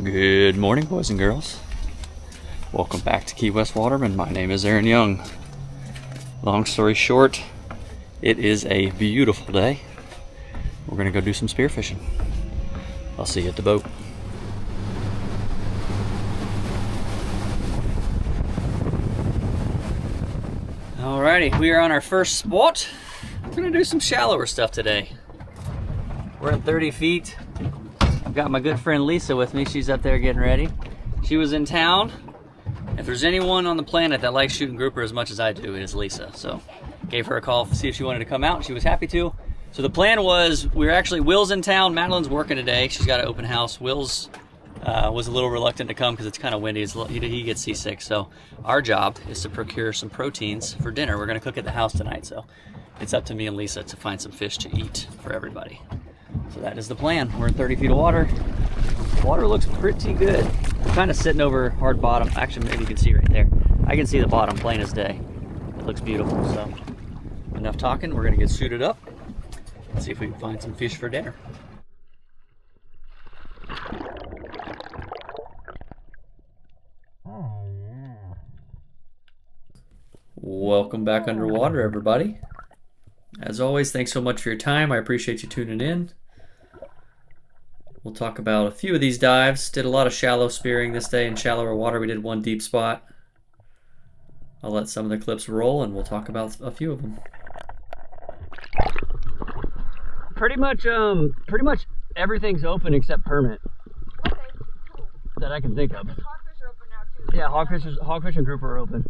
Good morning, boys and girls. Welcome back to Key West Waterman. My name is Aaron Young. Long story short, it is a beautiful day. We're gonna go do some spearfishing. I'll see you at the boat. Alrighty, we are on our first spot. We're gonna do some shallower stuff today. We're at 30 feet. I've got my good friend Lisa with me. She's up there getting ready. She was in town. If there's anyone on the planet that likes shooting grouper as much as I do, it is Lisa. So gave her a call to see if she wanted to come out. She was happy to. So the plan was, Will's in town. Madeleine's working today. She's got an open house. Will's was a little reluctant to come because it's kind of windy. He gets seasick. So our job is to procure some proteins for dinner. We're going to cook at the house tonight. So it's up to me and Lisa to find some fish to eat for everybody. So that is the plan. We're in 30 feet of water. Water looks pretty good. I'm kind of sitting over hard bottom. Actually, maybe you can see right there. I can see the bottom plain as day. It looks beautiful. So enough talking. We're gonna get suited up and see if we can find some fish for dinner. Welcome back underwater, everybody. As always, thanks so much for your time. I appreciate you tuning in. We'll talk about a few of these dives. Did a lot of shallow spearing this day in shallower water. We did one deep spot. I'll let some of the clips roll and we'll talk about a few of them. Pretty much everything's open except permit. Okay, cool. That I can think of. Hogfish are open now too. Yeah, hogfish and grouper are open.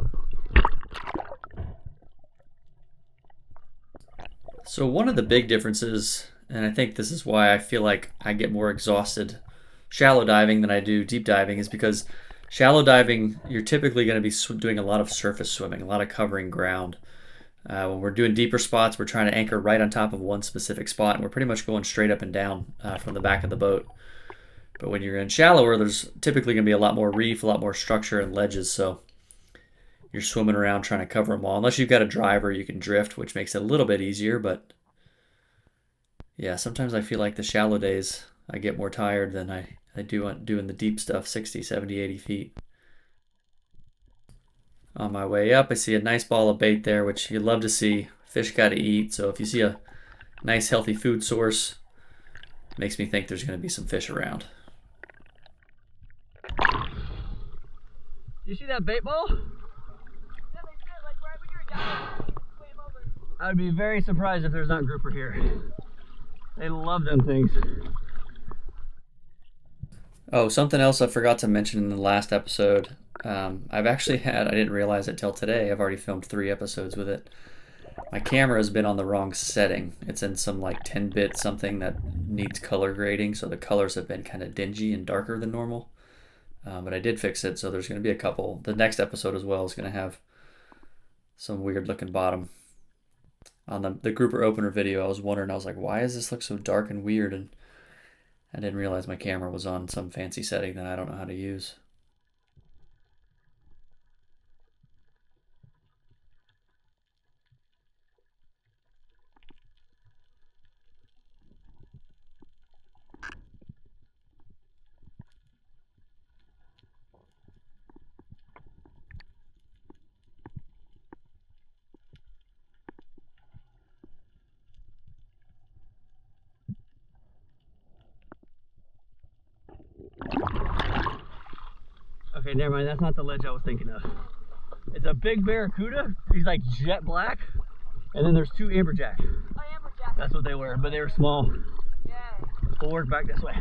So one of the big differences, and I think this is why I feel like I get more exhausted shallow diving than I do deep diving, is because shallow diving, you're typically going to be doing a lot of surface swimming, a lot of covering ground. When we're doing deeper spots, we're trying to anchor right on top of one specific spot, and we're pretty much going straight up and down from the back of the boat. But when you're in shallower, there's typically going to be a lot more reef, a lot more structure and ledges, so you're swimming around trying to cover them all. Unless you've got a driver, you can drift, which makes it a little bit easier, but yeah, sometimes I feel like the shallow days, I get more tired than I do doing the deep stuff, 60, 70, 80 feet. On my way up, I see a nice ball of bait there, which you'd love to see. Fish got to eat, so if you see a nice healthy food source, it makes me think there's going to be some fish around. You see that bait ball? Yeah, they fit like right when you were down. Swam over. I would be very surprised if there's not grouper here. They love them things. Oh, something else I forgot to mention in the last episode. I've actually I didn't realize it till today, I've already filmed 3 episodes with it. My camera has been on the wrong setting. It's in some like 10-bit something that needs color grading, so the colors have been kind of dingy and darker than normal. But I did fix it, so there's going to be a couple. The next episode as well is going to have some weird looking bottom. On the grouper opener video, I was wondering, I was like, why does this look so dark and weird? And I didn't realize my camera was on some fancy setting that I don't know how to use. Okay, never mind. That's not the ledge I was thinking of. It's a big barracuda. He's like jet black. And then there's 2 amberjack. Oh, amberjack. That's what they were, but they were small. Yeah. We'll work back this way.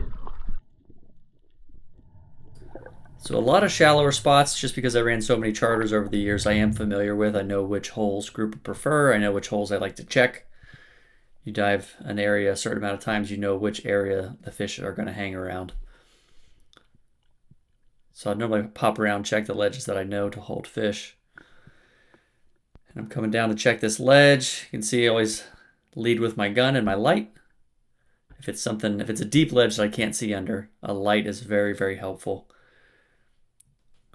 So a lot of shallower spots, just because I ran so many charters over the years, I am familiar with. I know which holes grouper prefer. I know which holes I like to check. You dive an area a certain amount of times, you know which area the fish are going to hang around. So I normally pop around, check the ledges that I know to hold fish. And I'm coming down to check this ledge. You can see I always lead with my gun and my light. If it's a deep ledge that I can't see under, a light is very, very helpful.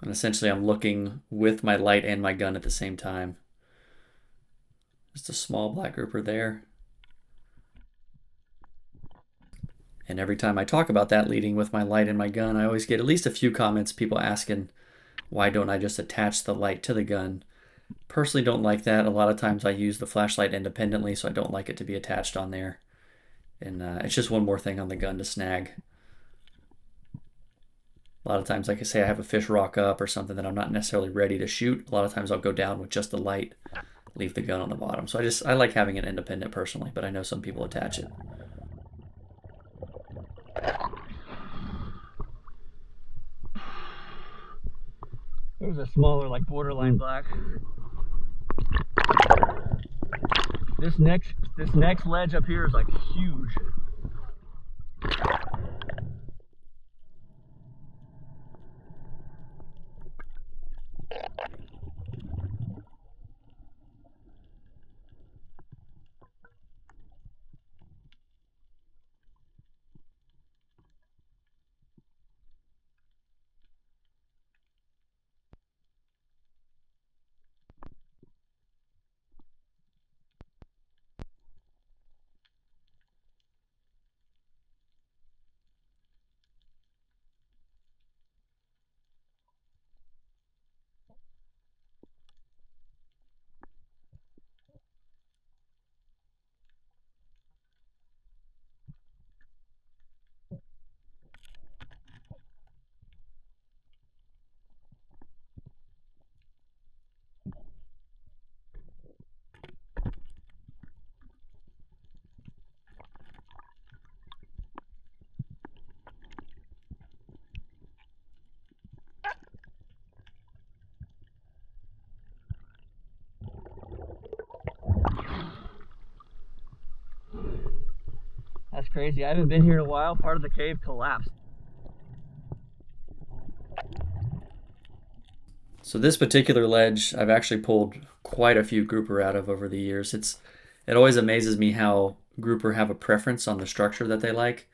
And essentially I'm looking with my light and my gun at the same time. Just a small black grouper there. And every time I talk about that leading with my light and my gun, I always get at least a few comments, people asking, why don't I just attach the light to the gun? Personally don't like that. A lot of times I use the flashlight independently, so I don't like it to be attached on there. And it's just one more thing on the gun to snag. A lot of times, like I say, I have a fish rock up or something that I'm not necessarily ready to shoot. A lot of times I'll go down with just the light, leave the gun on the bottom. So I like having it independent personally, but I know some people attach it. There's a smaller, like borderline black. This next ledge up here is like huge. That's crazy. I haven't been here in a while. Part of the cave collapsed. So this particular ledge, I've actually pulled quite a few grouper out of over the years. It always amazes me how grouper have a preference on the structure that they like.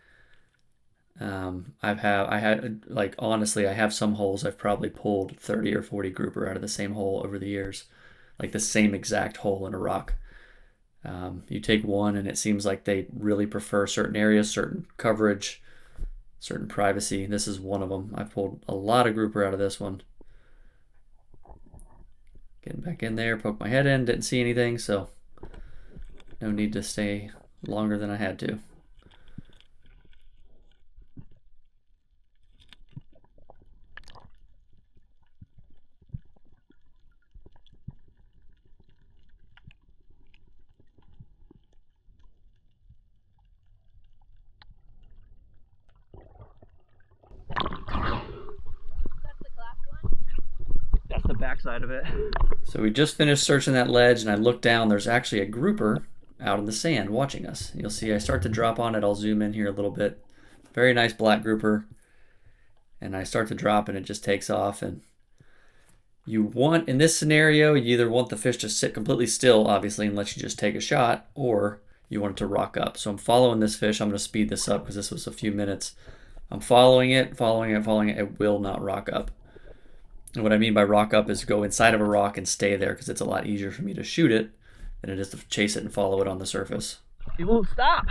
I have some holes I've probably pulled 30 or 40 grouper out of the same hole over the years, like the same exact hole in a rock. You take one and it seems like they really prefer certain areas, certain coverage, certain privacy. This is one of them. I've pulled a lot of grouper out of this one. Getting back in there, poke my head in, didn't see anything, so no need to stay longer than I had to. That's the backside of it. So we just finished searching that ledge and I look down, there's actually a grouper out in the sand watching us. You'll see I start to drop on it. I'll zoom in here a little bit. Very nice black grouper. And I start to drop and it just takes off. And you want, in this scenario, you either want the fish to sit completely still, obviously, and let you just take a shot, or you want it to rock up. So I'm following this fish. I'm going to speed this up because this was a few minutes. I'm following it. It will not rock up. And what I mean by rock up is go inside of a rock and stay there, because it's a lot easier for me to shoot it than it is to chase it and follow it on the surface. It won't stop.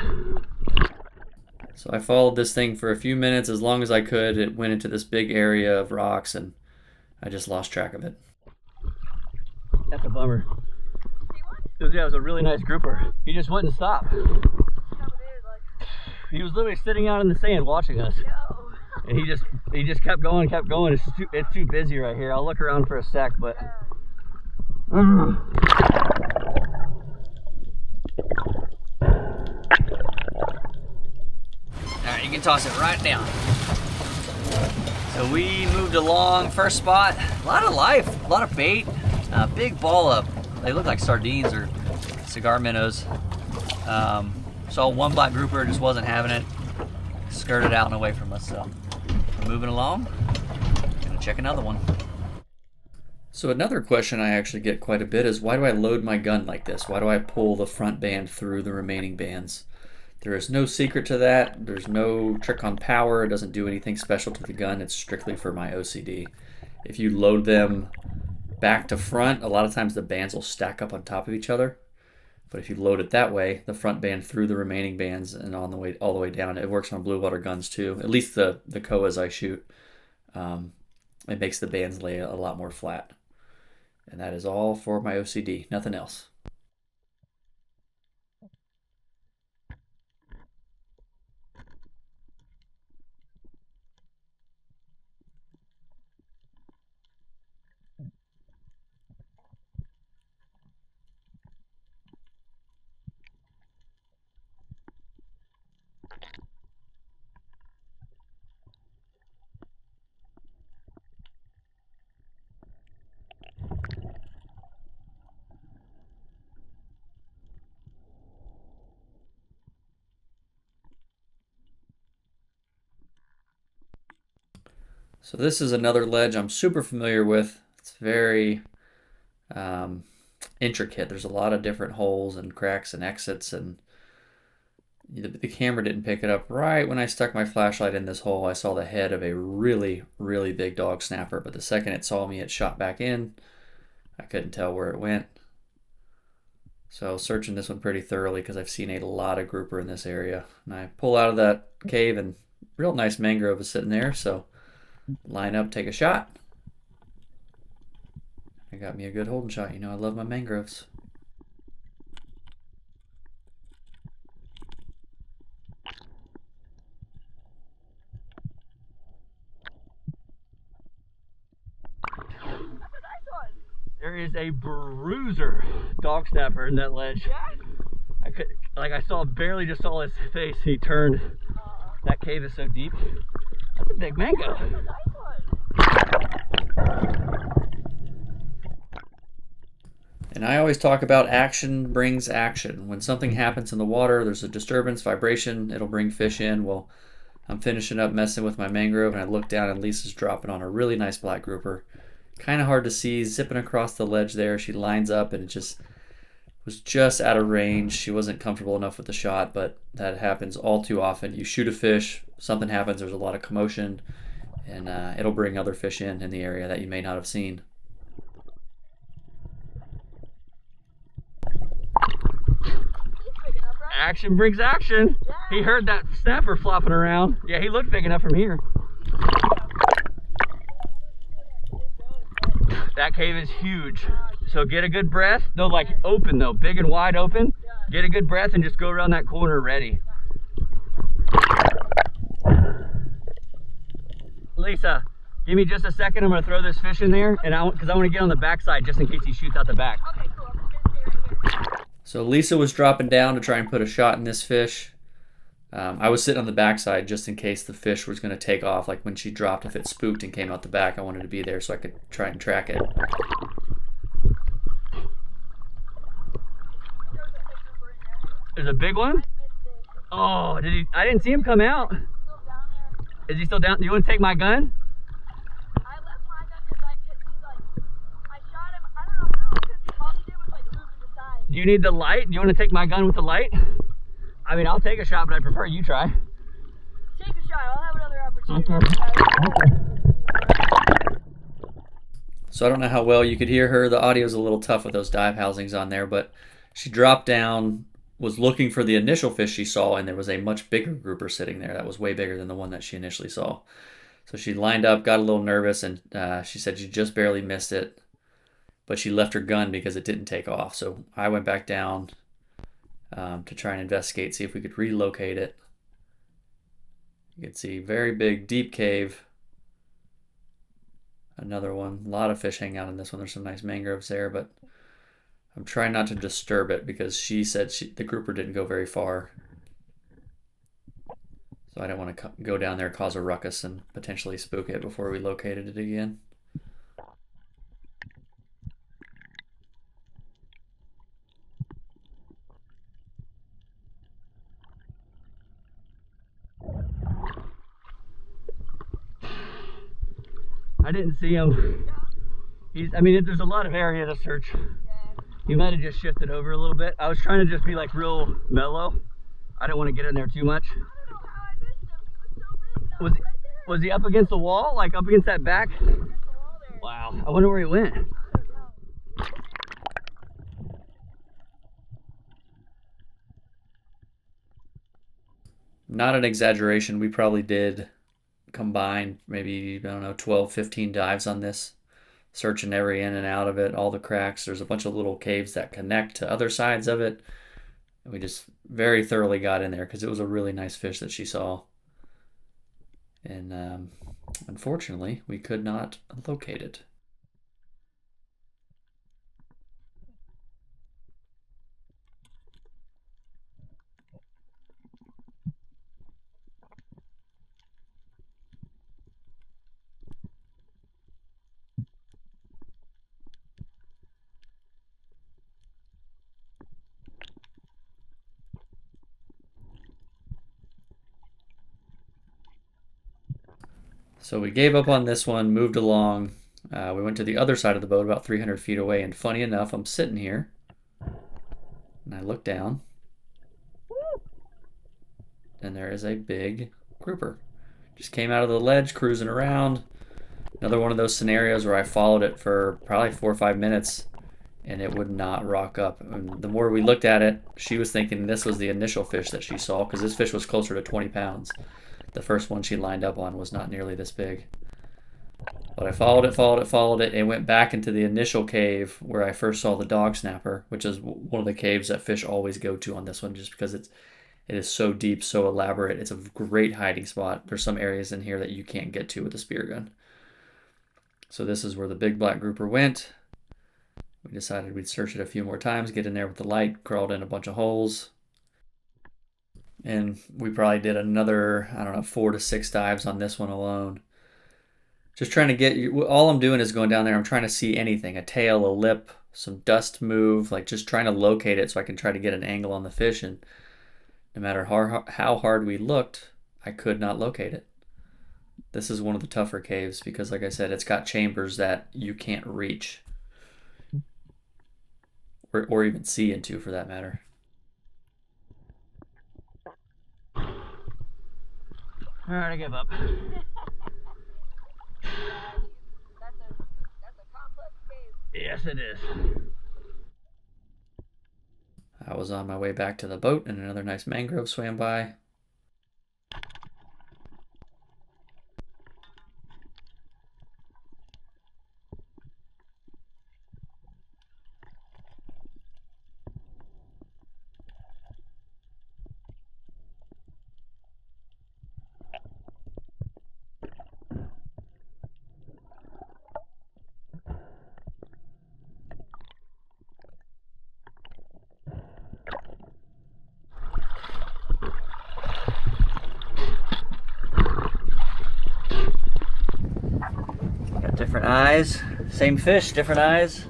So I followed this thing for a few minutes as long as I could. It went into this big area of rocks and I just lost track of it. That's a bummer. Yeah, it was a really nice grouper. He just wouldn't stop. He was literally sitting out in the sand watching us. And he just kept going. It's too busy right here. I'll look around for a sec, but Alright, you can toss it right down. So we moved along, first spot, a lot of life, a lot of bait, big ball of, they look like sardines or cigar minnows. Saw one black grouper, just wasn't having it, skirted out and away from us, so we're moving along, gonna check another one. So another question I actually get quite a bit is, why do I load my gun like this? Why do I pull the front band through the remaining bands? There is no secret to that. There's no trick on power. It doesn't do anything special to the gun. It's strictly for my OCD. If you load them back to front, a lot of times the bands will stack up on top of each other. But if you load it that way, the front band through the remaining bands and on the way all the way down, it works on blue water guns too. At least the koas I shoot, it makes the bands lay a lot more flat. And that is all for my OCD, nothing else. So this is another ledge I'm super familiar with. It's very intricate. There's a lot of different holes and cracks and exits, and the camera didn't pick it up. Right when I stuck my flashlight in this hole, I saw the head of a really, really big dog snapper, but the second it saw me, it shot back in. I couldn't tell where it went. So I was searching this one pretty thoroughly because I've seen a lot of grouper in this area. And I pull out of that cave and real nice mangrove is sitting there, so line up, take a shot. I got me a good holding shot. You know I love my mangroves. There is a bruiser dog snapper in that ledge. I barely just saw his face. He turned. That cave is so deep. That's a big mango. And I always talk about action brings action. When something happens in the water, there's a disturbance, vibration, it'll bring fish in. Well, I'm finishing up messing with my mangrove and I look down and Lisa's dropping on a really nice black grouper. Kind of hard to see, zipping across the ledge there. She lines up and it just was just out of range. She wasn't comfortable enough with the shot, but that happens all too often. You shoot a fish, something happens, there's a lot of commotion, and it'll bring other fish in the area that you may not have seen. Action brings action. He heard that snapper flopping around. Yeah, he looked big enough from here. That cave is huge. So get a good breath. No, like open though, big and wide open. Get a good breath and just go around that corner ready. Lisa, give me just a second. I'm gonna throw this fish in there, and because I want to get on the backside just in case he shoots out the back. Okay, cool. I'm just gonna stay right here. So Lisa was dropping down to try and put a shot in this fish. I was sitting on the backside just in case the fish was going to take off. Like when she dropped, if it spooked and came out the back, I wanted to be there so I could try and track it. There's a big one? Oh, did he? I didn't see him come out. Still down there. Is he still down? Do you want to take my gun? I left my gun because I shot him. I don't know how, because all he did was like move to the side. Do you need the light? Do you want to take my gun with the light? I mean, I'll take a shot, but I prefer you try. Take a shot. I'll have another opportunity. Okay. So I don't know how well you could hear her. The audio's a little tough with those dive housings on there, but she dropped down, was looking for the initial fish she saw, and there was a much bigger grouper sitting there that was way bigger than the one that she initially saw. So she lined up, got a little nervous, and she said she just barely missed it, but she left her gun because it didn't take off. So I went back down to try and investigate, see if we could relocate it. You can see very big, deep cave. Another one. A lot of fish hang out in this one. There's some nice mangroves there, but I'm trying not to disturb it because she said the grouper didn't go very far. So I don't want to go down there, cause a ruckus, and potentially spook it before we located it again. I didn't see him. I mean, there's a lot of area to search. He might have just shifted over a little bit. I was trying to just be like real mellow. I don't want to get in there too much. I don't know how I missed him. He was so big. Right there. Was he up against the wall? Like up against that back? Against the wall there. Wow. I wonder where he went. I don't know. not an exaggeration, we probably did combined maybe, I don't know, 12, 15 dives on this, searching every in and out of it, all the cracks. There's a bunch of little caves that connect to other sides of it. And we just very thoroughly got in there because it was a really nice fish that she saw. And unfortunately, we could not locate it. So we gave up on this one, moved along. We went to the other side of the boat about 300 feet away, and funny enough, I'm sitting here, and I look down, and there is a big grouper. Just came out of the ledge, cruising around. Another one of those scenarios where I followed it for probably 4 or 5 minutes, and it would not rock up. And the more we looked at it, she was thinking this was the initial fish that she saw, because this fish was closer to 20 pounds. The first one she lined up on was not nearly this big. But I followed it. It went back into the initial cave where I first saw the dog snapper, which is one of the caves that fish always go to on this one, just because it is so deep, so elaborate. It's a great hiding spot. There's some areas in here that you can't get to with a spear gun. So this is where the big black grouper went. We decided we'd search it a few more times, get in there with the light, crawled in a bunch of holes. And we probably did another, I don't know, 4 to 6 dives on this one alone. Just trying to get, all I'm doing is going down there. I'm trying to see anything, a tail, a lip, some dust move, like just trying to locate it so I can try to get an angle on the fish. And no matter how hard we looked, I could not locate it. This is one of the tougher caves because, like I said, it's got chambers that you can't reach or even see into, for that matter. All right, I give up. That's a complex cave. Yes, it is. I was on my way back to the boat and another nice mangrove swam by. Different eyes, same fish, different eyes.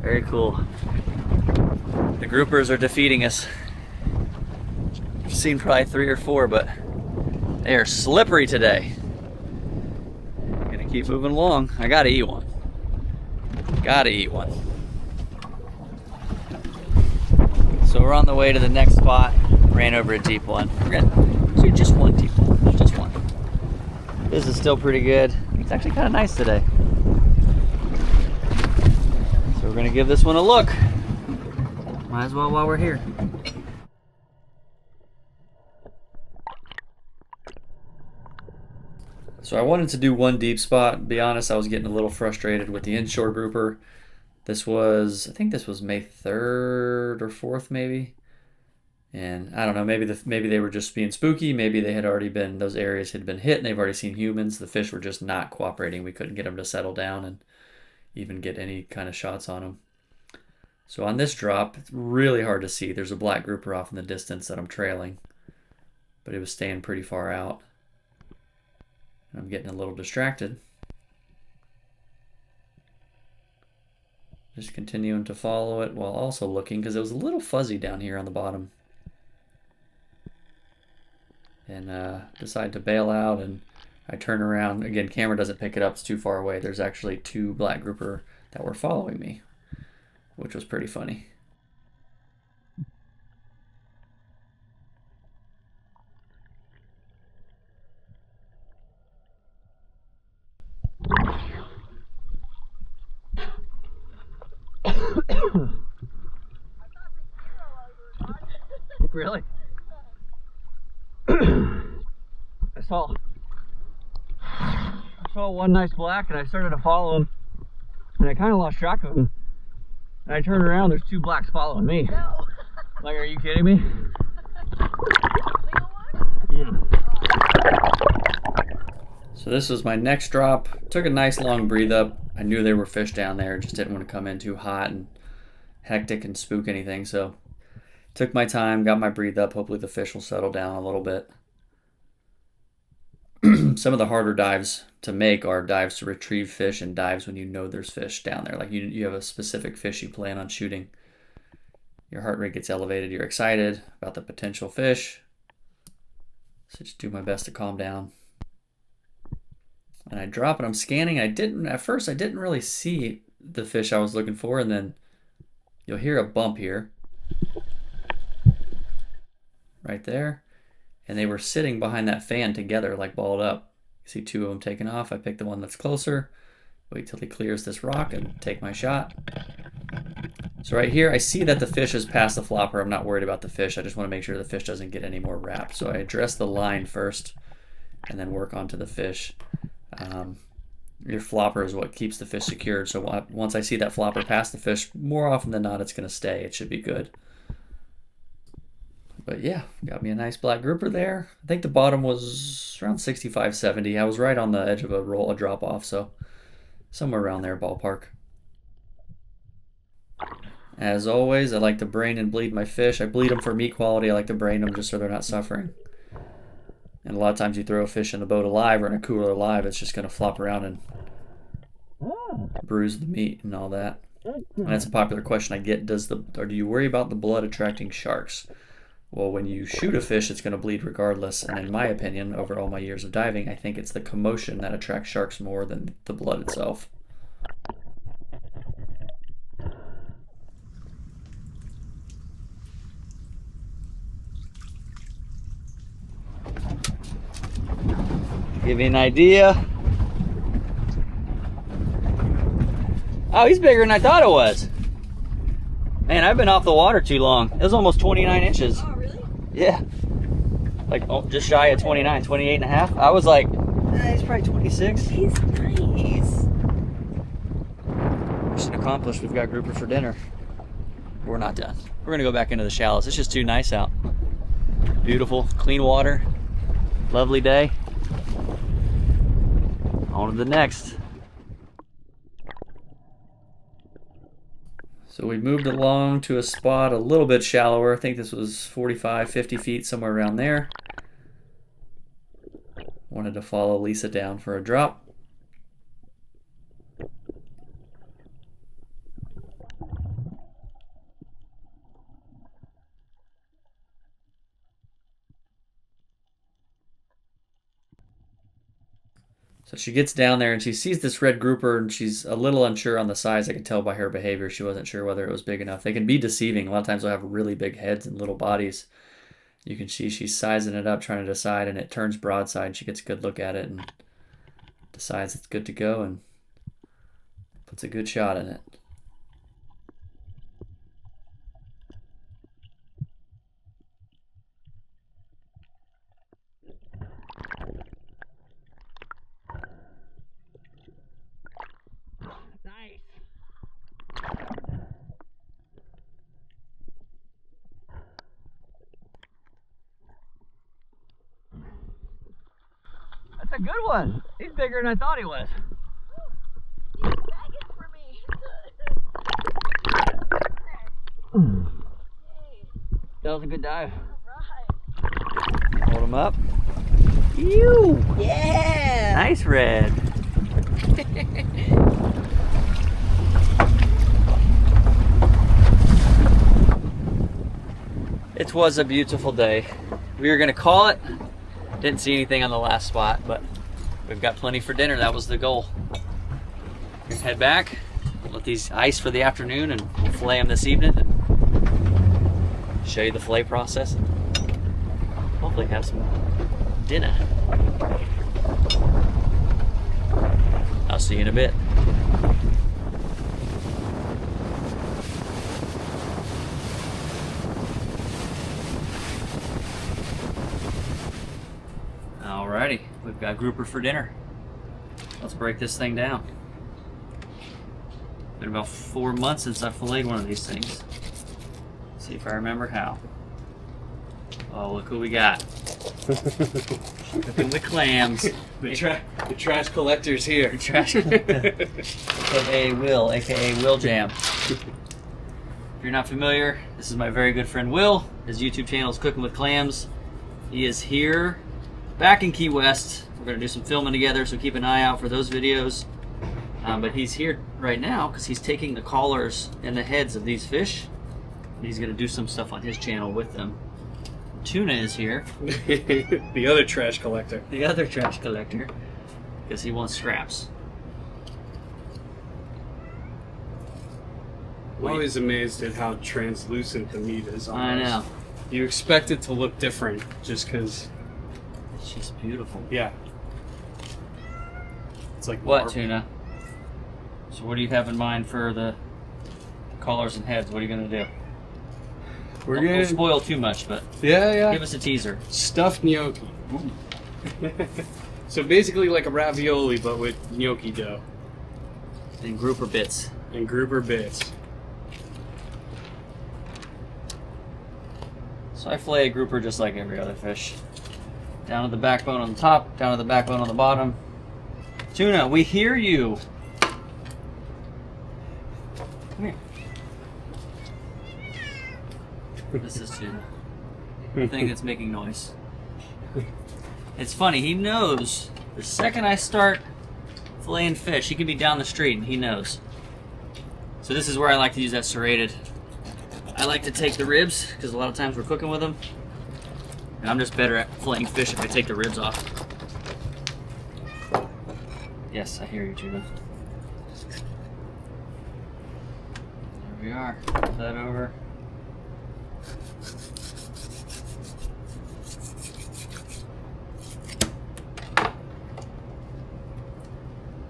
Very cool. The groupers are defeating us. I've seen probably 3 or 4, but they are slippery today. Gonna keep moving along. I gotta eat one. Gotta eat one. So we're on the way to the next spot. Ran over a deep one. We're gonna do just one deep one, just one. This is still pretty good. It's actually kind of nice today. So we're gonna give this one a look. Might as well while we're here. So I wanted to do one deep spot. Be honest, I was getting a little frustrated with the inshore grouper. This was, I think this was May 3rd or 4th maybe. And I don't know, maybe they were just being spooky. Maybe they had already been, those areas had been hit and they've already seen humans. The fish were just not cooperating. We couldn't get them to settle down and even get any kind of shots on them. So on this drop, it's really hard to see. There's a black grouper off in the distance that I'm trailing, but it was staying pretty far out. And I'm getting a little distracted. Just continuing to follow it while also looking, because it was a little fuzzy down here on the bottom. And decide to bail out, and I turn around. Again, camera doesn't pick it up, it's too far away. There's actually 2 black grouper that were following me, which was pretty funny. Really? I saw one nice black and I started to follow him and I kind of lost track of him. And I turned around, there's 2 blacks following me. No. Like, are you kidding me? Single one? Yeah. So this was my next drop. Took a nice long breathe up. I knew there were fish down there, just didn't want to come in too hot and hectic and spook anything. So took my time, got my breathe up. Hopefully the fish will settle down a little bit. Some of the harder dives to make are dives to retrieve fish and dives when you know there's fish down there. Like you have a specific fish you plan on shooting. Your heart rate gets elevated. You're excited about the potential fish. So just do my best to calm down. And I drop and I'm scanning. At first I didn't really see the fish I was looking for, and then you'll hear a bump here. Right there. And they were sitting behind that fan together, like balled up. You see 2 of them taking off. I pick the one that's closer, wait till he clears this rock and take my shot. So right here, I see that the fish is past the flopper. I'm not worried about the fish. I just want to make sure the fish doesn't get any more wrapped. So I address the line first and then work onto the fish. Your flopper is what keeps the fish secured. So once I see that flopper past the fish, more often than not, it's going to stay. It should be good. But yeah, got me a nice black grouper there. I think the bottom was around 65, 70. I was right on the edge of a drop off, so somewhere around there, ballpark. As always, I like to brain and bleed my fish. I bleed them for meat quality. I like to brain them just so they're not suffering. And a lot of times you throw a fish in the boat alive or in a cooler alive, it's just going to flop around and bruise the meat and all that. And that's a popular question I get. Do you worry about the blood attracting sharks? Well, when you shoot a fish, it's going to bleed regardless. And in my opinion, over all my years of diving, I think it's the commotion that attracts sharks more than the blood itself. Give you an idea. Oh, he's bigger than I thought it was. Man, I've been off the water too long. It was almost 29 inches. Oh, really? Yeah. Like just shy of 29, 28 and a half. I was like, he's probably 26. He's nice. Mission accomplished. We've got grouper for dinner. We're not done. We're gonna go back into the shallows. It's just too nice out. Beautiful, clean water. Lovely day. On to the next. So we moved along to a spot a little bit shallower. I think this was 45, 50 feet, somewhere around there. Wanted to follow Lisa down for a drop. So she gets down there and she sees this red grouper and she's a little unsure on the size. I could tell by her behavior she wasn't sure whether it was big enough. They can be deceiving. A lot of times they'll have really big heads and little bodies. You can see she's sizing it up, trying to decide, and it turns broadside. She gets a good look at it and decides it's good to go and puts a good shot in it. That's a good one. He's bigger than I thought he was. He's begging for me. That was a good dive. Alright. Hold him up. Ew! Yeah! Nice red. It was a beautiful day. We were gonna call it. Didn't see anything on the last spot, but we've got plenty for dinner. That was the goal. We're gonna head back, let these ice for the afternoon, and we'll fillet them this evening and show you the fillet process. Hopefully have some dinner. I'll see you in a bit. Alrighty, we've got grouper for dinner. Let's break this thing down. Been about 4 months since I filleted one of these things. See if I remember how. Oh, look who we got. Cooking with clams. The trash collector's here. The trash collector. AKA Will, AKA Will Jam. If you're not familiar, this is my very good friend Will. His YouTube channel is Cooking with Clams. He is here, back in Key West. We're going to do some filming together, so keep an eye out for those videos. But he's here right now because he's taking the collars and the heads of these fish, and he's going to do some stuff on his channel with them. Tuna is here. The other trash collector. The other trash collector, because he wants scraps. I'm always amazed at how translucent the meat is on I this. know. You expect it to look different just because, It's just beautiful. yeah. It's like What, marble. Tuna? So what do you have in mind for the collars and heads? What are you going to do? We're Don't gonna spoil too much, but yeah. give us a teaser. Stuffed gnocchi. So basically like a ravioli, but with gnocchi dough And grouper bits. and grouper bits. So I fillet a grouper just like every other fish. Down to the backbone on the top, down to the backbone on the bottom. Tuna, we hear you. Come here. This is Tuna. The thing that's making noise. It's funny, he knows the second I start filleting fish, he can be down the street and he knows. So this is where I like to use that serrated. I like to take the ribs, because a lot of times we're cooking with them. And I'm just better at filleting fish if I take the ribs off. Yes, I hear you, Tuna. There we are. Flip that over.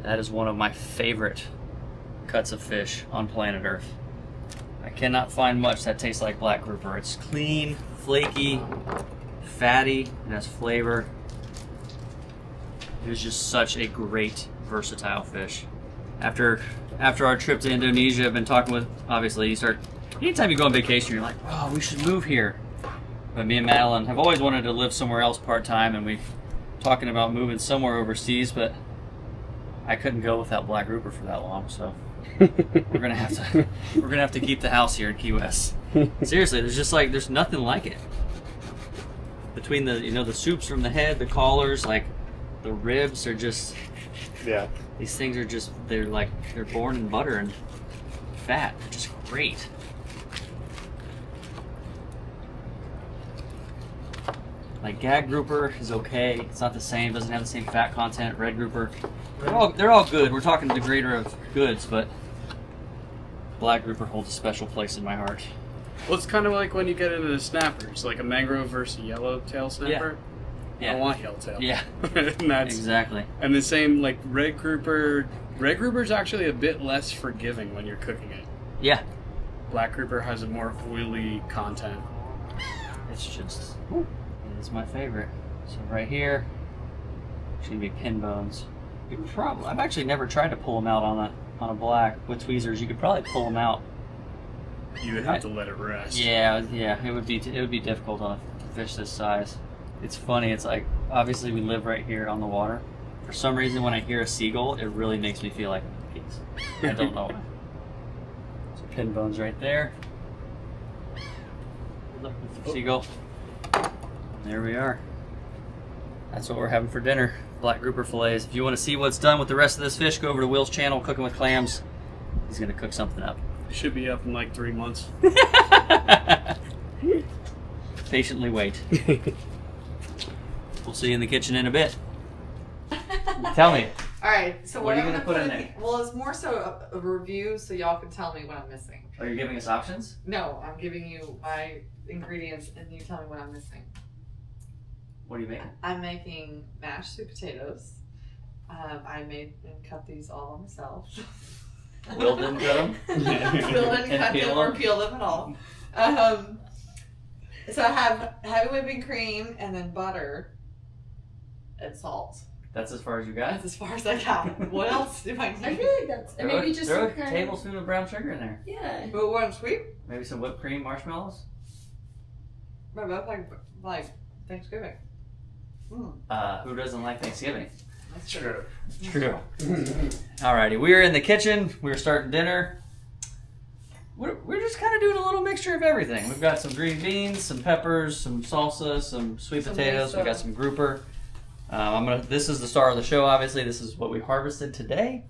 That is one of my favorite cuts of fish on planet Earth. I cannot find much that tastes like black grouper. It's clean, flaky, fatty, and has flavor. It is just such a great, versatile fish. After our trip to Indonesia, I've been talking with, obviously, anytime you go on vacation, you're like, oh, we should move here. But me and Madeline have always wanted to live somewhere else part-time, and we're talking about moving somewhere overseas, but I couldn't go without black grouper for that long, so we're gonna have to keep the house here in Key West. Seriously, there's nothing like it. Between the the soups from the head, the collars, like the ribs are just these things are just they're born in butter and fat. They're just great. Like gag grouper is okay. It's not the same. Doesn't have the same fat content. Red grouper, they're all good. We're talking the greater of goods, but black grouper holds a special place in my heart. Well, it's kind of like when you get into the snappers, like a mangrove versus a yellowtail snapper. Yeah. I want yellowtail. Yeah. And that's Exactly. And the same like red grouper. Red grouper is actually a bit less forgiving when you're cooking it. Yeah. Black grouper has a more oily content. It's just, it is my favorite. So right here, it's gonna be pin bones. I've actually never tried to pull them out on a black with tweezers. You could probably pull them out. You would have to let it rest. Yeah, it would be difficult on a fish this size. It's funny. It's like obviously we live right here on the water. For some reason, when I hear a seagull, it really makes me feel like I'm in peace. I don't know why. So pin bones right there. Look, Mr. Seagull. There we are. That's what we're having for dinner. Black grouper fillets. If you want to see what's done with the rest of this fish, go over to Will's channel, Cooking with Clams. He's gonna cook something up. It should be up in like 3 months. Patiently wait. We'll see you in the kitchen in a bit. Tell me. All right, so What are you I'm gonna put in there? Well, it's more so a review, so y'all can tell me what I'm missing. Are you giving us options? No, I'm giving you my ingredients, and you tell me what I'm missing. What are you making? I'm making mashed sweet potatoes. I made and cut these all myself. Will didn't cut them? Will didn't And cut peel them or them? peel them at all. So I have heavy whipping cream and then butter. and salt. That's as far as you got? That's as far as I got. What else do I I need? feel like that's and Throw, maybe just throw some a kind tablespoon of brown sugar in there. Yeah. But one sweet? Maybe some whipped cream, marshmallows. But both like Thanksgiving. Who doesn't like Thanksgiving? That's true. True. Alrighty, we are in the kitchen. We're starting dinner. We're just kind of doing a little mixture of everything. We've got some green beans, some peppers, some salsa, some sweet Some potatoes. miso. We got some grouper. This is the star of the show. Obviously, this is what we harvested today.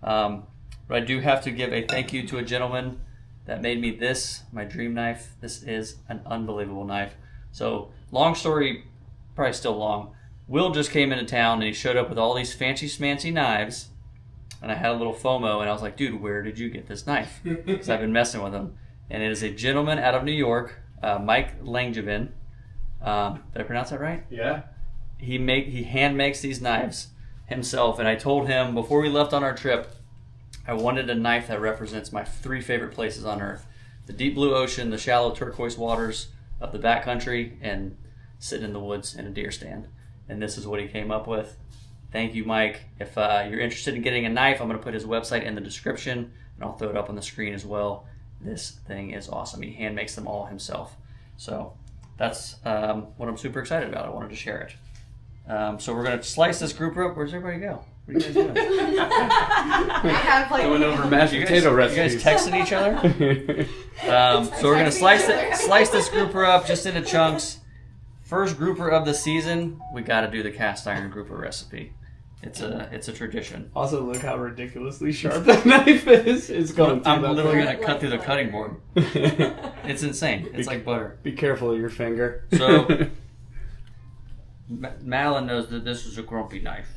But I do have to give a thank you to a gentleman that made me this, my dream knife. This is an unbelievable knife. So, long story, probably still long. Will just came into town and he showed up with all these fancy smancy knives. And I had a little FOMO and I was like, dude, where did you get this knife? Because I've been messing with him. And it is a gentleman out of New York, Mike Langevin. Did I pronounce that right? Yeah. He hand makes these knives himself. And I told him before we left on our trip, I wanted a knife that represents my 3 favorite places on earth. The deep blue ocean, the shallow turquoise waters of the backcountry, and sitting in the woods in a deer stand. And this is what he came up with. Thank you, Mike. If you're interested in getting a knife, I'm going to put his website in the description, and I'll throw it up on the screen as well. This thing is awesome. He hand makes them all himself. So that's what I'm super excited about. I wanted to share it. So we're going to slice this grouper up. Where's everybody go? What are you guys doing? I have like Going over mashed potato You recipes. guys texting each other? So we're going to slice this grouper up just into chunks. First grouper of the season, we got to do the cast iron grouper recipe. It's a tradition. Also, look how ridiculously sharp that knife is. It's going through I'm that literally thing. going to cut through the cutting board. It's insane. It's like butter. Be careful of your finger. So, Madeline knows that this is a grumpy knife.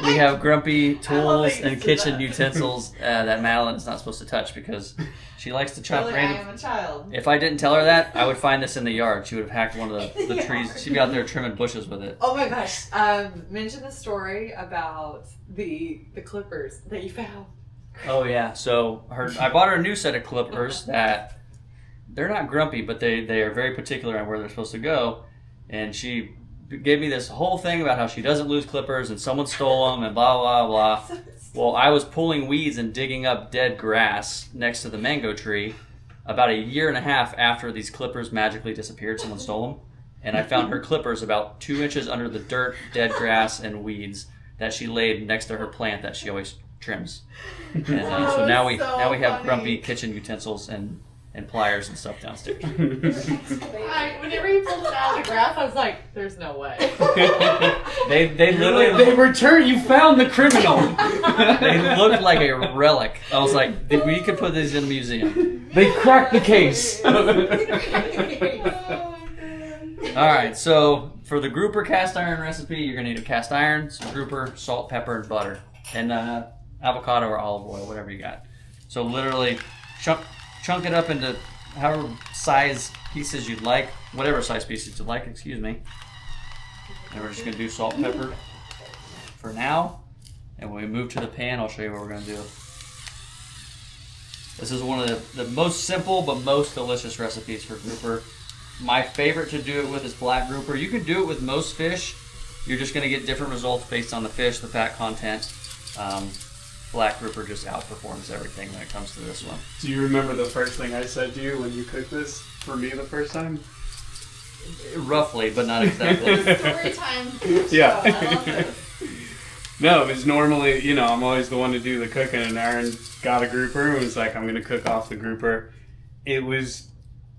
We have grumpy tools that you and said kitchen that. utensils that Madeline is not supposed to touch because she likes to chop really, I random. am a child. If I didn't tell her that, I would find this in the yard. She would have hacked one of the trees. She'd be out there trimming bushes with it. Oh my gosh! Mention the story about the clippers that you found. Oh yeah. So I bought her a new set of clippers that they're not grumpy, but they are very particular on where they're supposed to go. And she gave me this whole thing about how she doesn't lose clippers and someone stole them and blah blah blah. Well, I was pulling weeds and digging up dead grass next to the mango tree about a year and a half after these clippers magically disappeared. Someone stole them. And I found her clippers about 2 inches under the dirt, dead grass, and weeds that she laid next to her plant that she always trims. And so now we have funny. grumpy kitchen utensils and pliers and stuff downstairs. Whenever you pulled it out of the grass, I was like, "There's no way." They literally They return. You found the criminal. they looked like a relic. I was like, we could put these in a museum. They cracked the case. All right, so for the grouper cast iron recipe, you're gonna need a cast iron, some grouper, salt, pepper, and butter, and avocado or olive oil, whatever you got. So literally, chunk it up into however size pieces you'd like, whatever size pieces you'd like. Excuse me. And we're just gonna do salt, and pepper for now, and when we move to the pan, I'll show you what we're gonna do. This is one of the most simple but most delicious recipes for grouper. My favorite to do it with is black grouper. You can do it with most fish. You're just going to get different results based on the fish, the fat content. Black grouper just outperforms everything when it comes to this one. Do you remember the first thing I said to you when you cooked this for me the first time? Roughly, but not exactly. Story time. Yeah. I love this. No, it's normally, I'm always the one to do the cooking, and Aaron got a grouper and was like, I'm going to cook off the grouper. It was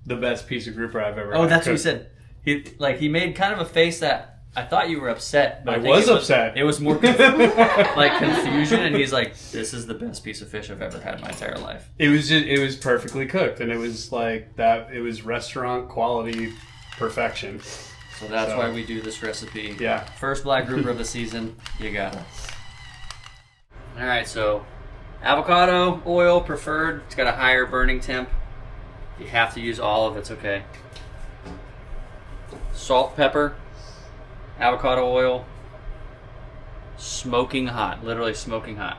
the best piece of grouper I've ever had. Oh, that's what he cooked. said. He made kind of a face that I thought you were upset. But I think was it upset. It was more confusion, and he's like, "This is the best piece of fish I've ever had in my entire life." It was perfectly cooked, and it was like that. It was restaurant quality perfection. So that's why we do this recipe. Yeah. First black grouper of the season. You got it. All right, so avocado oil preferred. It's got a higher burning temp. You have to use olive. It's okay. Salt, pepper, avocado oil, smoking hot. Literally smoking hot.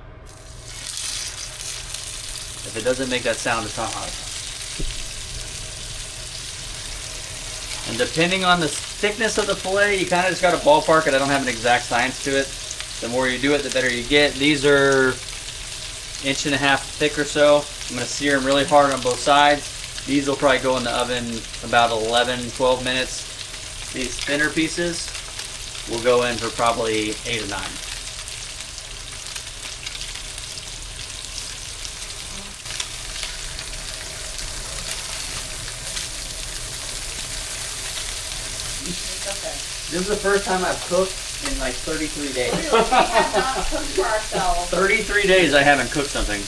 If it doesn't make that sound, it's not hot. And depending on the thickness of the fillet, you kind of just got to ballpark it. I don't have an exact science to it. The more you do it, the better you get. These are 1.5 inches thick or so. I'm going to sear them really hard on both sides. These will probably go in the oven about 11-12 minutes. These thinner pieces will go in for probably 8 or 9. This is the first time I've cooked in like 33 days. We have not cooked for ourselves. 33 days I haven't cooked something.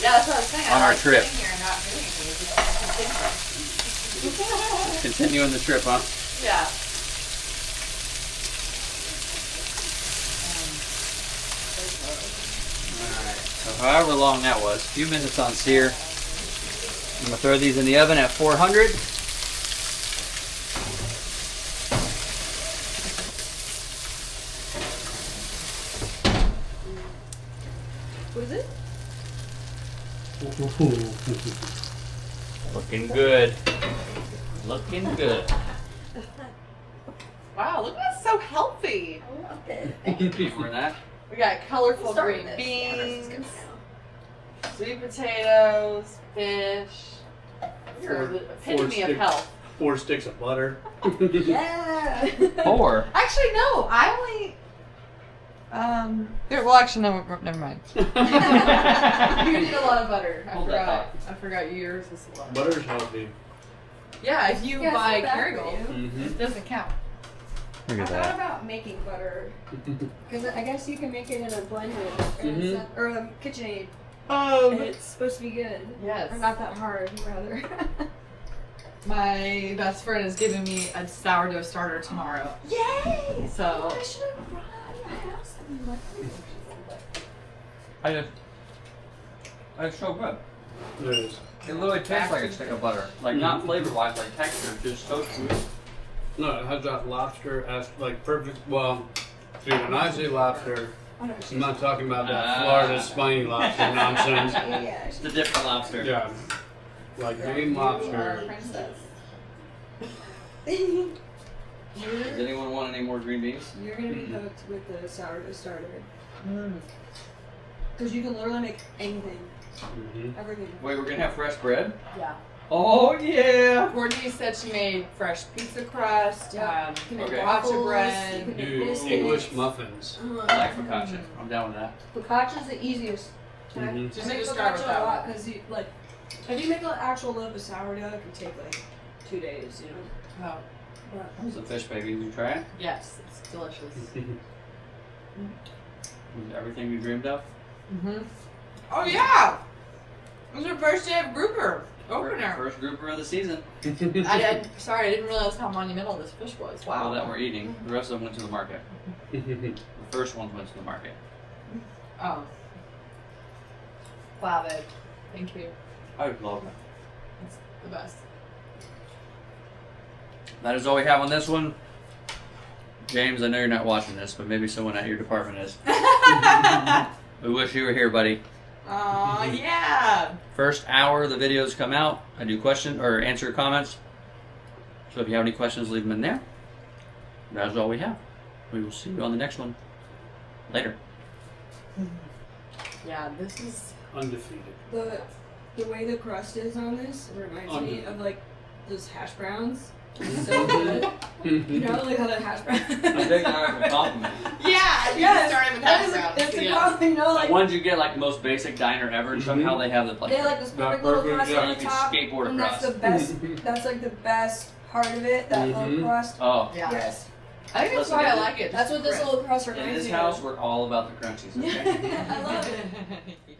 Yeah, that's what I was saying. On our trip. Sitting here and not doing anything. It's just Continuing the trip, huh? yeah. Alright, so however long that was, a few minutes on sear. I'm going to throw these in the oven at 400. What is it? Looking good. Looking good. Wow, look at that, so healthy. I love it. Remember that? We got colorful Starting green this. Yeah, this is beans, good. sweet potatoes, fish. You're the epitome of health. 4 sticks of butter. Yeah. 4. Actually, no. I only. Well, actually, no. Never mind. You need a lot of butter. Hold that I forgot yours is a lot. Butter's healthy. Yeah, if you Yeah, buy it's not bad Kerrygold, for you. Mm-hmm. it doesn't count. Look I at thought that. about making butter because I guess you can make it in a blender Mhm. or a KitchenAid, Oh, and it's supposed to be good. yes. Or not that hard, rather. My best friend is giving me a sourdough starter tomorrow. Yay! So- I should have brought a house in my It's so good. It is. It literally tastes like a stick of butter. Like, not flavor-wise, like texture, just so smooth. No, it has that lobster as like perfect. Well, see, when I say lobster, I'm not talking about that Florida spiny lobster nonsense. Yeah, It's a different lobster. Yeah, like Maine lobster. Princess. Does anyone want any more green beans? You're gonna be hooked with the sourdough starter. Because you can literally make anything, Mm-hmm. everything. Wait, we're gonna have fresh bread? Yeah. Oh yeah! Courtney said she made fresh pizza crust, Yeah. You can make Okay. waffles, Focaccia bread. you can make Dude, biscuits. English muffins. I like focaccia. I'm down with that. Focaccia's the easiest. Okay? Mhm. Just I make need to start with focaccia that a lot one. because like, if you make an actual loaf of sourdough, it can take like 2 days, you know. Oh, But It's a fish baby. Did you try it? yes, it's delicious. Everything you dreamed of? Oh yeah! It was our first day of grouper opener. First grouper of the season. Sorry, I didn't realize how monumental this fish was. Wow. All that we're eating. The rest of them went to the market. The first ones went to the market. Oh. Wow, babe. Thank you. I would love that. It's the best. That is all we have on this one. James, I know you're not watching this, but maybe someone at your department is. We wish you were here, buddy. Aw, yeah. First hour the videos come out. I do question or answer comments. So if you have any questions, leave them in there. That's all we have. We will see you on the next one. Later. Yeah, this is. Undefeated. the way the crust is on this reminds me of like those hash browns. It's so good. You know, like how the hash browns. I think that was a compliment. Yeah, you Yes, started with that hash is browns. it's a Yeah. compliment, you know, The like ones you get like the most basic diner ever, and somehow they have the like. they have like this Not perfect little perfect, crust yeah. on You the can top, skateboard and that's across. the best. That's like the best part of it. That little Mhm. crust. Oh, Yeah. Yes, I think that's Listen, why I in- like it. that's what this little crust in reminds this me house, of. we're all about the crunchies. Okay. I love it.